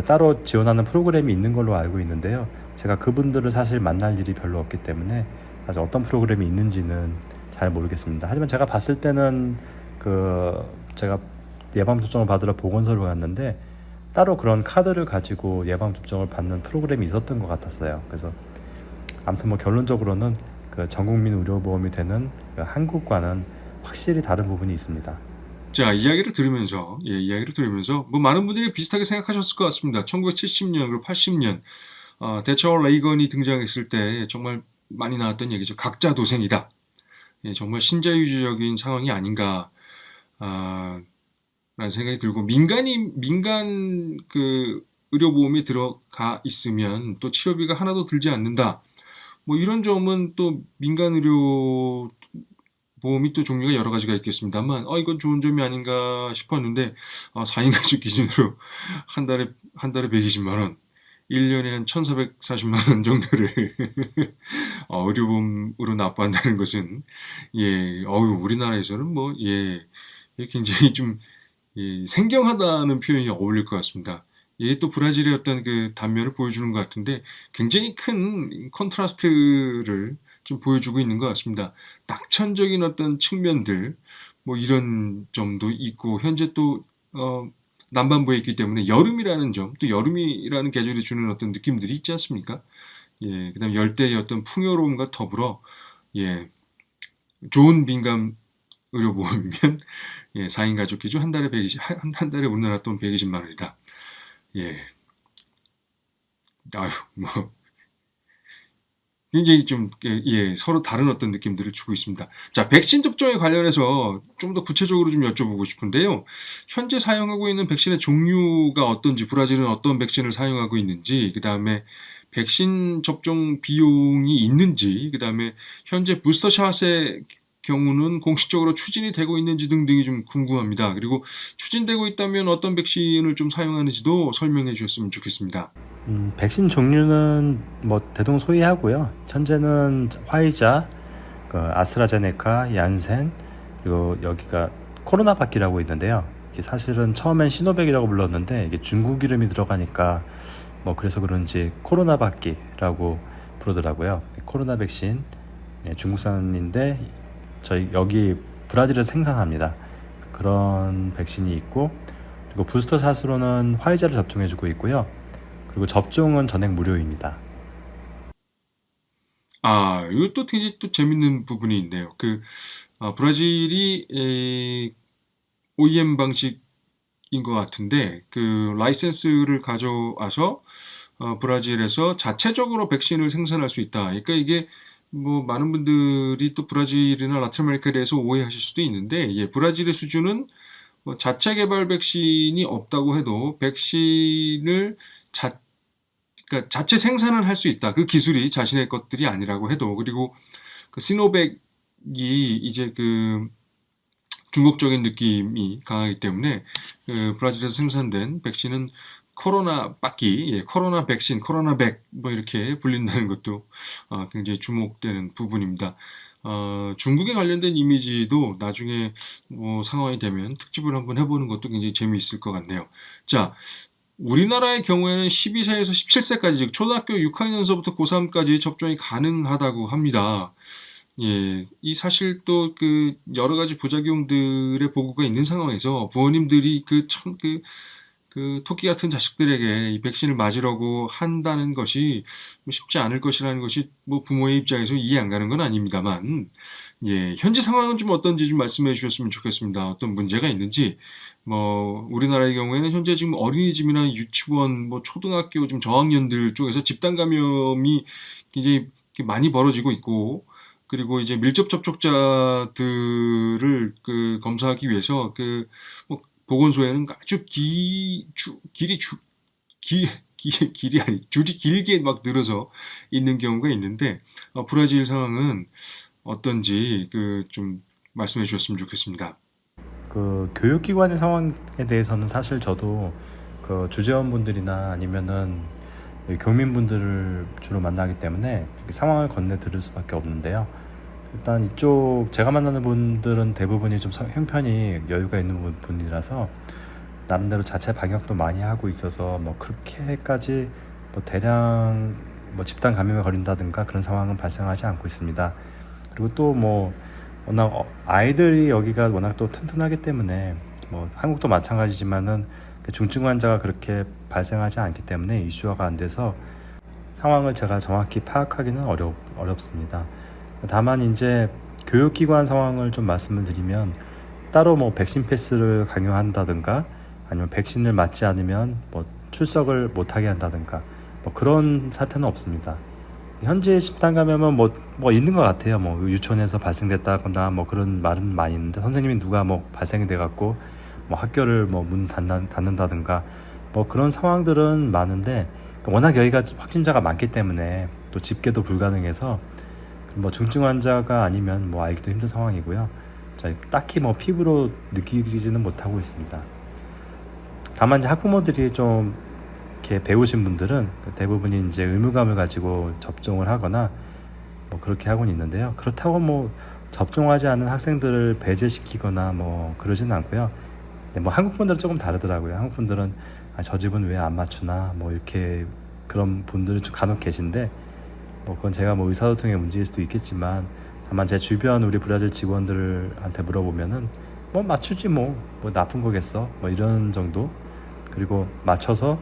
따로 지원하는 프로그램이 있는 걸로 알고 있는데요. 제가 그분들을 사실 만날 일이 별로 없기 때문에 사실 어떤 프로그램이 있는지는 잘 모르겠습니다. 하지만 제가 봤을 때는 제가 예방접종을 받으러 보건소를 갔는데 따로 그런 카드를 가지고 예방접종을 받는 프로그램이 있었던 것 같았어요. 그래서 아무튼 뭐 결론적으로는 그 전국민 의료보험이 되는 그 한국과는 확실히 다른 부분이 있습니다. 자, 이야기를 들으면서 뭐 많은 분들이 비슷하게 생각하셨을 것 같습니다. 1970년 그리고 80년 대처 레이건이 등장했을 때 정말 많이 나왔던 얘기죠. 각자 도생이다. 예, 정말 신자유주의적인 상황이 아닌가 라는 생각이 들고, 민간 그 의료보험에 들어가 있으면 또 치료비가 하나도 들지 않는다. 뭐 이런 점은 또 민간 의료 보험이 또 종류가 여러 가지가 있겠습니다만, 이건 좋은 점이 아닌가 싶었는데, 4인 가족 기준으로 한 달에 120만 원, 1년에 한 1,440만 원 정도를 의료보험으로 납부한다는 것은, 예, 우리나라에서는 뭐, 예, 굉장히 좀, 예, 생경하다는 표현이 어울릴 것 같습니다. 이게 또 브라질의 어떤 그 단면을 보여주는 것 같은데, 굉장히 큰 컨트라스트를 좀 보여주고 있는 것 같습니다. 낙천적인 어떤 측면들, 뭐 이런 점도 있고, 현재 또 남반부에 있기 때문에 여름이라는 점, 또 여름이라는 계절이 주는 어떤 느낌들이 있지 않습니까? 예, 그다음 열대의 어떤 풍요로움과 더불어, 예, 좋은 민감 의료보험이면, 예, 4인 가족 기준 한 달에 우리나라 돈 120만 원이다. 예, 뭐 굉장히 좀, 예, 서로 다른 어떤 느낌들을 주고 있습니다. 자, 백신 접종에 관련해서 좀 더 구체적으로 좀 여쭤보고 싶은데요. 현재 사용하고 있는 백신의 종류가 어떤지, 브라질은 어떤 백신을 사용하고 있는지, 그 다음에 백신 접종 비용이 있는지, 그 다음에 현재 부스터샷의 경우는 공식적으로 추진이 되고 있는지 등등이 좀 궁금합니다. 그리고 추진되고 있다면 어떤 백신을 좀 사용하는지도 설명해 주셨으면 좋겠습니다. 백신 종류는 뭐 대동소이하고요. 현재는 화이자, 그 아스트라제네카, 얀센, 그리고 여기가 코로나바키라고 있는데요. 이게 사실은 처음엔 시노백이라고 불렀는데 이게 중국 이름이 들어가니까 뭐 그래서 그런지 코로나바키라고 부르더라고요. 코로나 백신, 네, 중국산인데 저희 여기 브라질에서 생산합니다. 그런 백신이 있고, 그리고 부스터샷으로는 화이자를 접종해주고 있고요. 그리고 접종은 전액 무료입니다. 이것도 굉장히 또 재밌는 부분이 있네요. 브라질이 OEM 방식인 것 같은데, 그 라이센스를 가져와서 브라질에서 자체적으로 백신을 생산할 수 있다. 그러니까 이게 뭐 많은 분들이 또 브라질이나 라틴 아메리카에 대해서 오해하실 수도 있는데, 예, 브라질의 수준은 뭐 자체 개발 백신이 없다고 해도 백신을 그러니까 자체 생산을 할 수 있다. 그 기술이 자신의 것들이 아니라고 해도. 그리고 그 시노백이 이제 그 중국적인 느낌이 강하기 때문에 그 브라질에서 생산된 백신은 코로나 백신, 코로나백 뭐 이렇게 불린다는 것도 굉장히 주목되는 부분입니다. 중국에 관련된 이미지도 나중에 뭐 상황이 되면 특집을 한번 해보는 것도 굉장히 재미있을 것 같네요. 자, 우리나라의 경우에는 12세에서 17세까지, 즉 초등학교 6학년서부터 고3까지 접종이 가능하다고 합니다. 예, 이 사실 또 그 여러 가지 부작용들의 보고가 있는 상황에서 부모님들이 그 토끼 같은 자식들에게 이 백신을 맞으려고 한다는 것이 뭐 쉽지 않을 것이라는 것이 뭐 부모의 입장에서 이해 안 가는 건 아닙니다만, 예, 현재 상황은 좀 어떤지 좀 말씀해 주셨으면 좋겠습니다. 어떤 문제가 있는지, 뭐 우리나라의 경우에는 현재 지금 어린이집이나 유치원, 뭐 초등학교 좀 저학년들 쪽에서 집단 감염이 굉장히 많이 벌어지고 있고, 그리고 이제 밀접 접촉자들을 그 검사하기 위해서 뭐 보건소에는 아주 길이 길이 아니 줄이 길게 막 늘어서 있는 경우가 있는데 브라질 상황은 어떤지 그 좀 말씀해 주셨으면 좋겠습니다. 그 교육기관의 상황에 대해서는 사실 저도 그 주재원분들이나 아니면은 교민분들을 주로 만나기 때문에 상황을 건네 들을 수밖에 없는데요. 일단 이쪽 제가 만나는 분들은 대부분이 좀 형편이 여유가 있는 분이라서 나름대로 자체 방역도 많이 하고 있어서 뭐 그렇게까지 뭐 대량 뭐 집단 감염에 걸린다든가 그런 상황은 발생하지 않고 있습니다. 그리고 또 뭐 워낙 아이들이 여기가 워낙 또 튼튼하기 때문에 뭐 한국도 마찬가지지만은 중증 환자가 그렇게 발생하지 않기 때문에 이슈화가 안 돼서 상황을 제가 정확히 파악하기는 어렵습니다. 다만 이제 교육기관 상황을 좀 말씀을 드리면 따로 뭐 백신 패스를 강요한다든가 아니면 백신을 맞지 않으면 뭐 출석을 못하게 한다든가 뭐 그런 사태는 없습니다. 현재 집단 감염은 뭐 있는 것 같아요. 뭐 유치원에서 발생됐다거나 뭐 그런 말은 많이 있는데 선생님이 누가 뭐 발생이 돼갖고 뭐 학교를 뭐 문 닫는다든가 뭐 그런 상황들은 많은데 워낙 여기가 확진자가 많기 때문에 또 집계도 불가능해서 뭐 중증 환자가 아니면 뭐 알기도 힘든 상황이고요. 딱히 뭐 피부로 느끼지는 못하고 있습니다. 다만 이제 학부모들이 좀 이렇게 배우신 분들은 대부분이 이제 의무감을 가지고 접종을 하거나 뭐 그렇게 하고는 있는데요. 그렇다고 뭐 접종하지 않은 학생들을 배제시키거나 뭐 그러지는 않고요. 뭐 한국 분들은 조금 다르더라고요. 한국 분들은 저 집은 왜 안 맞추나 뭐 이렇게 그런 분들은 좀 간혹 계신데 뭐 그건 제가 뭐 의사소통의 문제일 수도 있겠지만 다만 제 주변 우리 브라질 직원들한테 물어보면은 뭐 맞추지 뭐 나쁜 거겠어 뭐 이런 정도. 그리고 맞춰서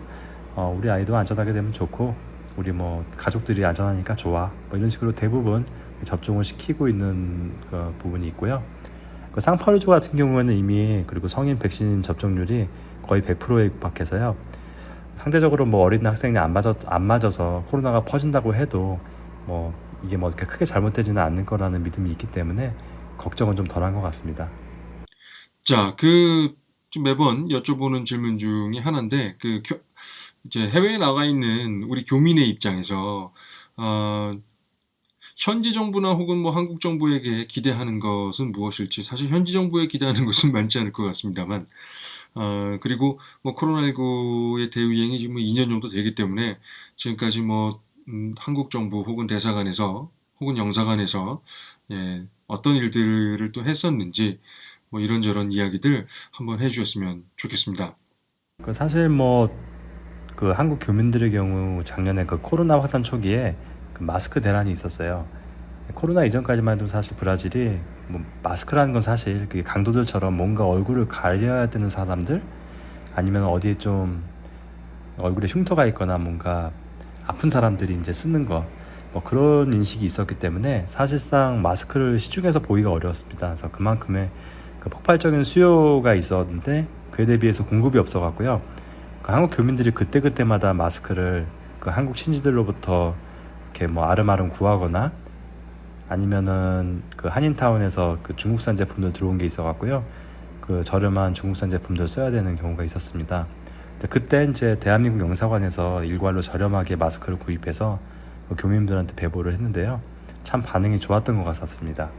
우리 아이도 안전하게 되면 좋고 우리 뭐 가족들이 안전하니까 좋아 뭐 이런 식으로 대부분 접종을 시키고 있는 그 부분이 있고요. 그 상파울루 같은 경우에는 이미 그리고 성인 백신 접종률이 거의 100%에 육박해서요. 상대적으로 뭐 어린 학생이 안 맞아서 코로나가 퍼진다고 해도 뭐 이게 뭐 이렇게 크게 잘못되지는 않을 거라는 믿음이 있기 때문에 걱정은 좀 덜한 것 같습니다. 자, 좀 매번 여쭤보는 질문 중에 하나인데, 이제 해외에 나가 있는 우리 교민의 입장에서, 현지 정부나 혹은 뭐 한국 정부에게 기대하는 것은 무엇일지, 사실 현지 정부에 기대하는 것은 많지 않을 것 같습니다만, 그리고 뭐 코로나19의 대유행이 지금 2년 정도 되기 때문에 지금까지 뭐, 한국 정부 혹은 대사관에서 혹은 영사관에서, 예, 어떤 일들을 또 했었는지, 뭐 이런저런 이야기들 한번 해주셨으면 좋겠습니다. 그 사실 뭐 그 한국 교민들의 경우 작년에 그 코로나 확산 초기에 그 마스크 대란이 있었어요. 코로나 이전까지만 해도 사실 브라질이 뭐 마스크라는 건 사실 그게 강도들처럼 뭔가 얼굴을 가려야 되는 사람들 아니면 어디에 좀 얼굴에 흉터가 있거나 뭔가 아픈 사람들이 이제 쓰는 거 뭐 그런 인식이 있었기 때문에 사실상 마스크를 시중에서 보기가 어려웠습니다. 그래서 그만큼의 그 폭발적인 수요가 있었는데 그에 대비해서 공급이 없어갖고요. 그 한국 교민들이 그때그때마다 마스크를 그 한국 친지들로부터 이렇게 뭐 아름아름 구하거나 아니면은 그 한인타운에서 그 중국산 제품들 들어온 게 있어갖고요. 그 저렴한 중국산 제품들 써야 되는 경우가 있었습니다. 그때 이제 대한민국 영사관에서 일괄로 저렴하게 마스크를 구입해서 그 교민들한테 배부를 했는데요. 참 반응이 좋았던 것 같았습니다.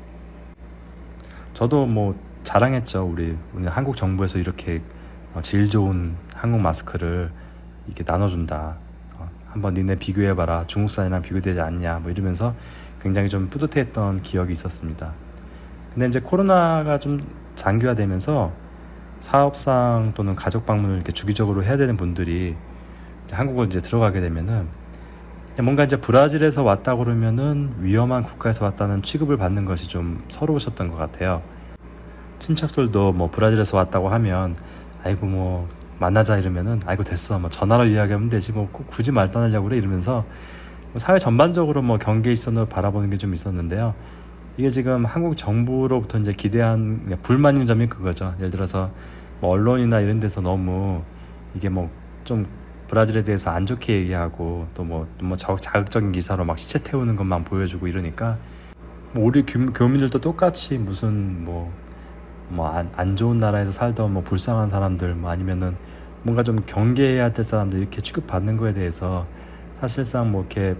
저도 뭐 자랑했죠. 우리 한국 정부에서 이렇게 질 좋은 한국 마스크를 이렇게 나눠준다. 한번 니네 비교해봐라. 중국산이랑 비교되지 않냐. 뭐 이러면서 굉장히 좀 뿌듯했던 기억이 있었습니다. 근데 이제 코로나가 좀 장기화되면서 사업상 또는 가족 방문을 이렇게 주기적으로 해야 되는 분들이 한국을 이제 들어가게 되면은 뭔가 이제 브라질에서 왔다 그러면은 위험한 국가에서 왔다는 취급을 받는 것이 좀 서러우셨던 것 같아요. 친척들도 뭐 브라질에서 왔다고 하면 아이고 뭐 만나자 이러면은 아이고 됐어 뭐 전화로 이야기하면 되지 뭐 꼭 굳이 말 떠나려고 그래 이러면서 사회 전반적으로 뭐 경계 시선으로 바라보는 게 좀 있었는데요. 이게 지금 한국 정부로부터 이제 기대한 불만인 점이 그거죠. 예를 들어서 뭐 언론이나 이런 데서 너무 이게 뭐 좀 브라질에 대해서 안 좋게 얘기하고 또 뭐 자극적인 기사로 막 시체 태우는 것만 보여주고 이러니까 뭐 우리 교민들도 똑같이 무슨 뭐 안 좋은 나라에서 살던 뭐 불쌍한 사람들 뭐 아니면은 뭔가 좀 경계해야 될 사람들 이렇게 취급받는 거에 대해서 사실상 뭐 이렇게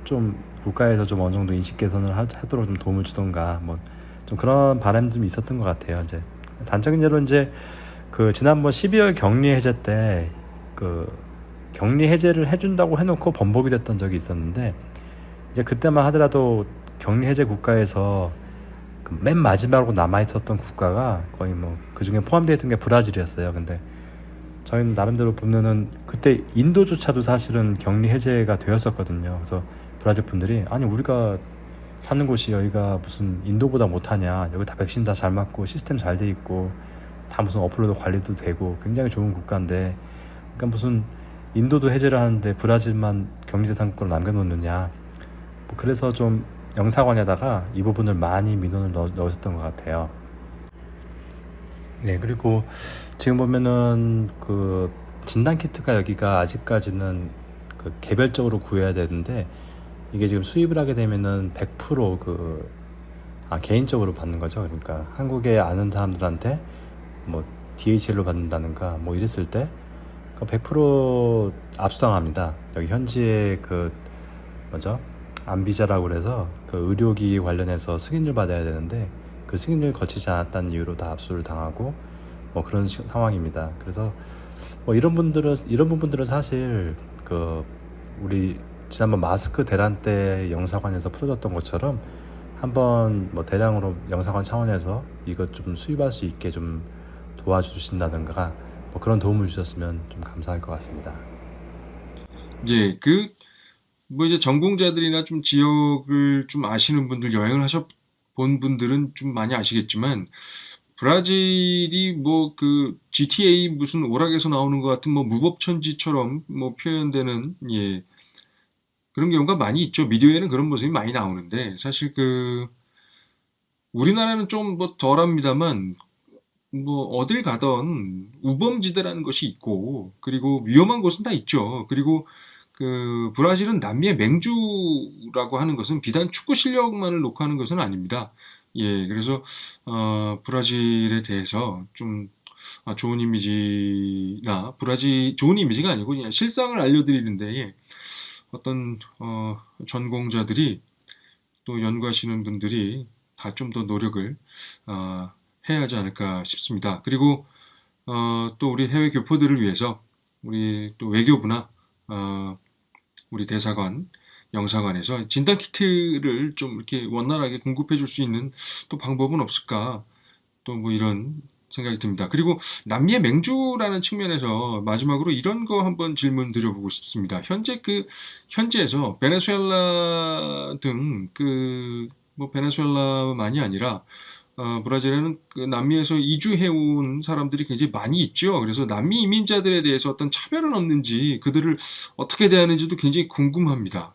좀 국가에서 좀 어느 정도 인식 개선을 하도록 좀 도움을 주던가 뭐 좀 그런 바람이 좀 있었던 것 같아요. 이제 단적인 예로 이제 그 지난번 12월 격리 해제 때 그 격리 해제를 해준다고 해놓고 번복이 됐던 적이 있었는데 이제 그때만 하더라도 격리 해제 국가에서 그 맨 마지막으로 남아 있었던 국가가 거의 뭐 그 중에 포함되어 있던 게 브라질이었어요. 근데 저희는 나름대로 보면은 그때 인도조차도 사실은 격리 해제가 되었었거든요. 그래서 브라질 분들이 아니 우리가 사는 곳이 여기가 무슨 인도보다 못하냐, 여기 다 백신 다 잘 맞고 시스템 잘 돼 있고 다 무슨 어플로도 관리도 되고 굉장히 좋은 국가인데 그러니까 무슨 인도도 해제를 하는데 브라질만 격리 대상국으로 남겨놓느냐, 뭐 그래서 좀 영사관에다가 이 부분을 많이 민원을 넣으셨던 것 같아요. 네, 그리고 지금 보면은 그 진단 키트가 여기가 아직까지는 그 개별적으로 구해야 되는데 이게 지금 수입을 하게 되면은 100% 개인적으로 받는 거죠. 그러니까 한국에 아는 사람들한테 뭐 DHL로 받는다는가 뭐 이랬을 때 100% 압수당합니다. 여기 현지에 그 뭐죠? 안비자라고 그래서 그 의료기 관련해서 승인을 받아야 되는데 그 승인을 거치지 않았다는 이유로 다 압수를 당하고 뭐 그런 상황입니다. 그래서 뭐 이런 부분들은 사실 그 우리 지난번 마스크 대란 때 영사관에서 풀어줬던 것처럼 한번 뭐 대량으로 영사관 차원에서 이것 좀 수입할 수 있게 좀 도와주신다든가 뭐 그런 도움을 주셨으면 좀 감사할 것 같습니다. 이제 뭐 이제 전공자들이나 좀 지역을 좀 아시는 분들, 여행을 본 분들은 좀 많이 아시겠지만, 브라질이 뭐 GTA 무슨 오락에서 나오는 것 같은 뭐 무법천지처럼 뭐 표현되는, 예, 그런 경우가 많이 있죠. 미디어에는 그런 모습이 많이 나오는데, 사실 우리나라는 좀 뭐 덜합니다만, 뭐 어딜 가던 우범지대라는 것이 있고, 그리고 위험한 곳은 다 있죠. 그리고 브라질은 남미의 맹주라고 하는 것은 비단 축구 실력만을 놓고 하는 것은 아닙니다. 예, 그래서 브라질에 대해서 좀 좋은 이미지나, 좋은 이미지가 아니고 그냥 실상을 알려드리는데, 예, 어떤 전공자들이 또 연구하시는 분들이 다 좀 더 노력을 해야 하지 않을까 싶습니다. 그리고 또 우리 해외 교포들을 위해서 우리 또 외교부나 우리 대사관, 영사관에서 진단 키트를 좀 이렇게 원활하게 공급해 줄 수 있는 또 방법은 없을까? 또 뭐 이런 생각이 듭니다. 그리고 남미의 맹주라는 측면에서 마지막으로 이런 거 한번 질문 드려보고 싶습니다. 현지에서 베네수엘라 등 뭐 베네수엘라만이 아니라 브라질에는 남미에서 이주해온 사람들이 굉장히 많이 있죠. 그래서 남미 이민자들에 대해서 어떤 차별은 없는지, 그들을 어떻게 대하는지도 굉장히 궁금합니다.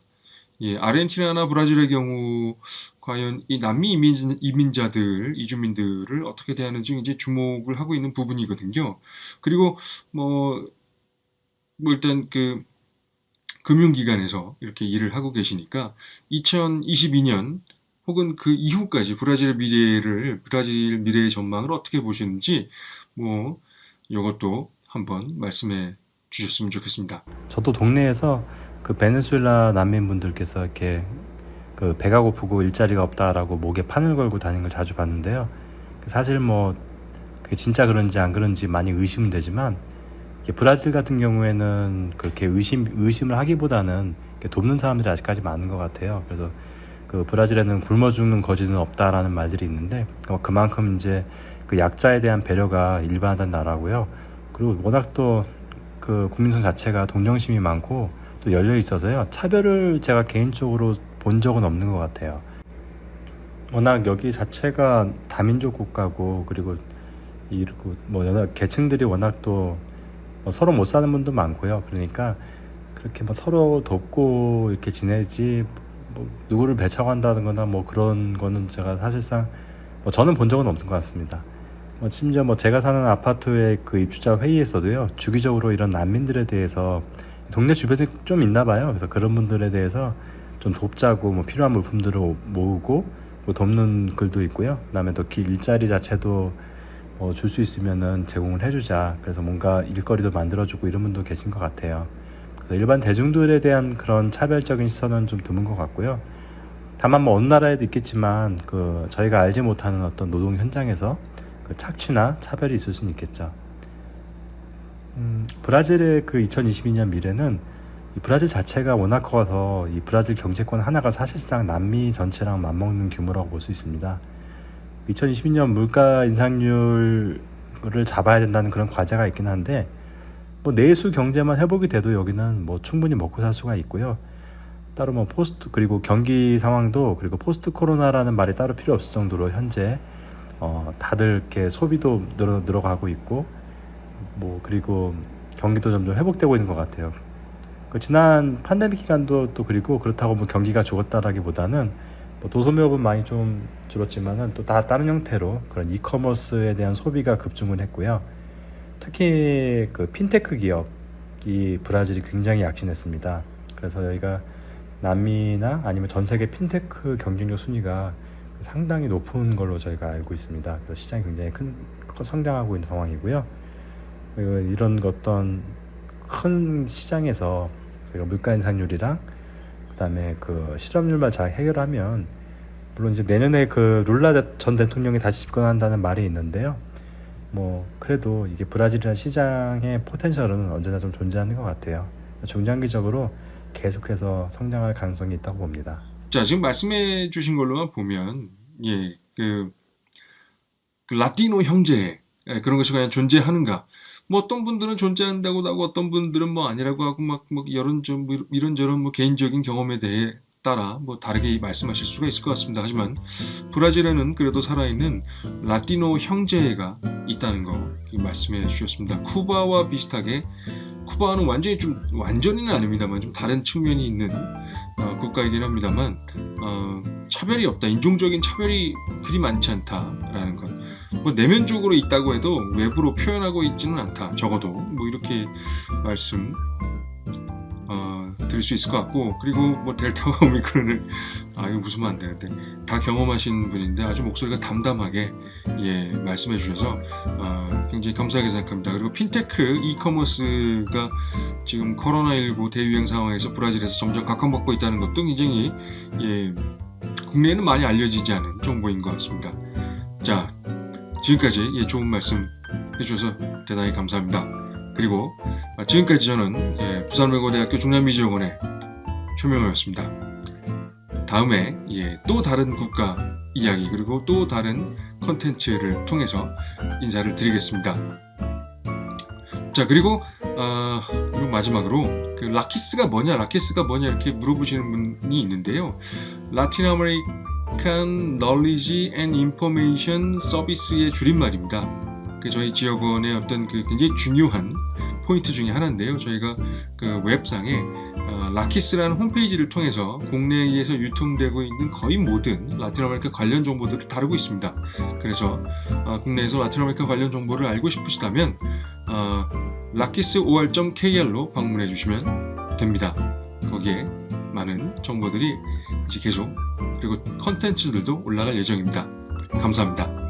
예, 아르헨티나나 브라질의 경우 과연 이 남미 이주민들을 어떻게 대하는지 이제 주목을 하고 있는 부분이거든요. 그리고 뭐 일단 금융기관에서 이렇게 일을 하고 계시니까 2022년 혹은 그 이후까지 브라질 미래의 전망을 어떻게 보시는지 뭐 이것도 한번 말씀해 주셨으면 좋겠습니다. 저도 동네에서 그 베네수엘라 난민분들께서 이렇게 그 배가 고프고 일자리가 없다라고 목에 판을 걸고 다니는 걸 자주 봤는데요. 사실 뭐 그게 진짜 그런지 안 그런지 많이 의심은 되지만 브라질 같은 경우에는 그렇게 의심을 하기보다는 돕는 사람들이 아직까지 많은 것 같아요. 그래서 그 브라질에는 굶어 죽는 거지는 없다라는 말들이 있는데 그만큼 이제 그 약자에 대한 배려가 일반화된 나라고요. 그리고 워낙 또 그 국민성 자체가 동정심이 많고 또 열려 있어서요. 차별을 제가 개인적으로 본 적은 없는 것 같아요. 워낙 여기 자체가 다민족 국가고 그리고 뭐 여러 계층들이 워낙 또 서로 못 사는 분도 많고요. 그러니까 그렇게 뭐 서로 돕고 이렇게 지내지 뭐 누구를 배척한다거나 뭐 그런 거는 제가 사실상 저는 본 적은 없는 것 같습니다. 심지어 제가 사는 아파트의 그 입주자 회의에서도요, 주기적으로 이런 난민들에 대해서 동네 주변에 좀 있나 봐요. 그래서 그런 분들에 대해서 좀 돕자고 뭐 필요한 물품들을 모으고 뭐 돕는 글도 있고요. 그다음에 또 일자리 자체도 줄 수 있으면은 제공을 해주자. 그래서 뭔가 일거리도 만들어주고 이런 분도 계신 것 같아요. 그래서 일반 대중들에 대한 그런 차별적인 시선은 좀 드문 것 같고요. 다만 뭐 어느 나라에도 있겠지만 그 저희가 알지 못하는 어떤 노동 현장에서 그 착취나 차별이 있을 수는 있겠죠. 브라질의 그 2022년 미래는 이 브라질 자체가 워낙 커서 이 브라질 경제권 하나가 사실상 남미 전체랑 맞먹는 규모라고 볼 수 있습니다. 2022년 물가 인상률을 잡아야 된다는 그런 과제가 있긴 한데 뭐 내수 경제만 회복이 돼도 여기는 뭐 충분히 먹고 살 수가 있고요. 따로 뭐 포스트 그리고 경기 상황도 그리고 포스트 코로나라는 말이 따로 필요 없을 정도로 현재 다들 이렇게 소비도 늘어가고 있고 뭐 그리고 경기도 점점 회복되고 있는 것 같아요. 그 지난 팬데믹 기간도 또 그리고 그렇다고 뭐 경기가 죽었다라기보다는 뭐 도소매업은 많이 좀 줄었지만은 또 다른 형태로 그런 이커머스에 대한 소비가 급증을 했고요. 특히 그 핀테크 기업이 브라질이 굉장히 약진했습니다. 그래서 여기가 남미나 아니면 전 세계 핀테크 경쟁력 순위가 상당히 높은 걸로 저희가 알고 있습니다. 그래서 시장이 굉장히 성장하고 있는 상황이고요. 이런 어떤 큰 시장에서 저희가 물가 인상률이랑 그다음에 그 실업률만 잘 해결하면 물론 이제 내년에 그 룰라 전 대통령이 다시 집권한다는 말이 있는데요. 뭐 그래도 이게 브라질이라는 시장의 포텐셜은 언제나 좀 존재하는 것 같아요. 중장기적으로 계속해서 성장할 가능성이 있다고 봅니다. 자, 지금 말씀해 주신 걸로만 보면, 예, 그 라티노 형제, 그런 것이 과연 존재하는가? 뭐 어떤 분들은 존재한다고 하고 어떤 분들은 뭐 아니라고 하고 막 이런저런 뭐 개인적인 경험에 대해 따라 뭐 다르게 말씀하실 수가 있을 것 같습니다. 하지만 브라질에는 그래도 살아있는 라티노 형제가 있다는 거 말씀해 주셨습니다. 쿠바와 비슷하게 쿠바는 완전히는 아닙니다만 좀 다른 측면이 있는 국가이긴 합니다만 차별이 없다, 인종적인 차별이 그리 많지 않다라는 것. 뭐 내면적으로 있다고 해도 외부로 표현하고 있지는 않다. 적어도 뭐 이렇게 말씀 드릴 수 있을 것 같고, 그리고 뭐 델타와 오미크론을 이거 웃으면 안 되는데 다 경험하신 분인데 아주 목소리가 담담하게 말씀해 주셔서 굉장히 감사하게 생각합니다. 그리고 핀테크 이커머스가 지금 코로나19 대유행 상황에서 브라질에서 점점 각광받고 있다는 것도 굉장히 국내에는 많이 알려지지 않은 정보인 것 같습니다. 자, 지금까지 좋은 말씀 해주셔서 대단히 감사합니다. 그리고 지금까지 저는 부산외고대학교 중남미지역원의 최명호였습니다. 다음에 또 다른 국가 이야기 그리고 또 다른 컨텐츠를 통해서 인사를 드리겠습니다. 자, 그리고 마지막으로 그 라키스가 뭐냐 이렇게 물어보시는 분이 있는데요. Latin American Knowledge and Information Service의 줄임말입니다. 저희 지역원의 어떤 굉장히 중요한 포인트 중에 하나인데요. 저희가 그 웹상에 라키스라는 홈페이지를 통해서 국내에서 유통되고 있는 거의 모든 라틴 아메리카 관련 정보들을 다루고 있습니다. 그래서 국내에서 라틴 아메리카 관련 정보를 알고 싶으시다면 lakis5r.kr로 방문해 주시면 됩니다. 거기에 많은 정보들이 이제 계속 그리고 컨텐츠들도 올라갈 예정입니다. 감사합니다.